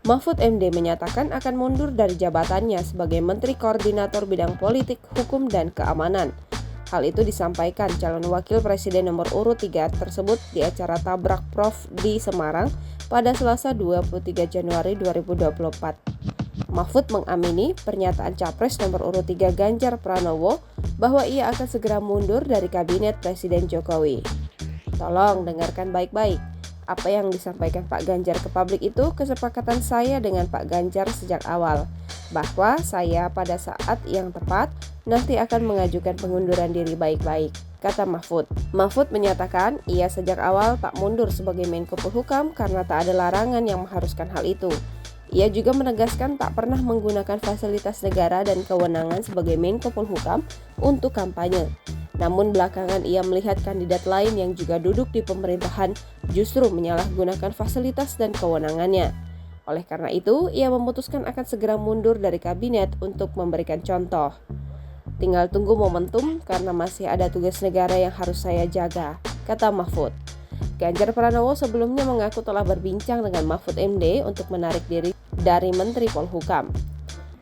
Mahfud MD menyatakan akan mundur dari jabatannya sebagai Menteri Koordinator Bidang Politik, Hukum, dan Keamanan. Hal itu disampaikan calon wakil presiden nomor urut 3 tersebut di acara Tabrak Prof di Semarang pada Selasa 23 Januari 2024. Mahfud mengamini pernyataan Capres nomor urut 3 Ganjar Pranowo bahwa ia akan segera mundur dari kabinet Presiden Jokowi. Tolong dengarkan baik-baik. Apa yang disampaikan Pak Ganjar ke publik itu kesepakatan saya dengan Pak Ganjar sejak awal, bahwa saya pada saat yang tepat nanti akan mengajukan pengunduran diri baik-baik, kata Mahfud. Mahfud menyatakan ia sejak awal tak mundur sebagai Menko Polhukam karena tak ada larangan yang mengharuskan hal itu. Ia juga menegaskan tak pernah menggunakan fasilitas negara dan kewenangan sebagai Menko Polhukam untuk kampanye. Namun belakangan ia melihat kandidat lain yang juga duduk di pemerintahan justru menyalahgunakan fasilitas dan kewenangannya. Oleh karena itu, ia memutuskan akan segera mundur dari kabinet untuk memberikan contoh. Tinggal tunggu momentum karena masih ada tugas negara yang harus saya jaga, kata Mahfud. Ganjar Pranowo sebelumnya mengaku telah berbincang dengan Mahfud MD untuk menarik diri dari Menteri Polhukam.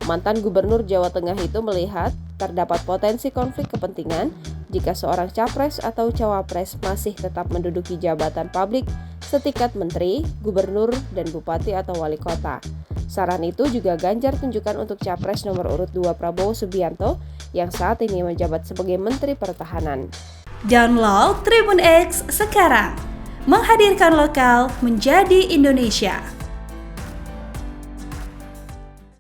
Mantan Gubernur Jawa Tengah itu melihat terdapat potensi konflik kepentingan jika seorang capres atau cawapres masih tetap menduduki jabatan publik setingkat menteri, gubernur, dan bupati atau wali kota. Saran itu juga Ganjar tunjukkan untuk capres nomor urut 2 Prabowo Subianto yang saat ini menjabat sebagai Menteri Pertahanan. Download Tribun X sekarang, menghadirkan lokal menjadi Indonesia.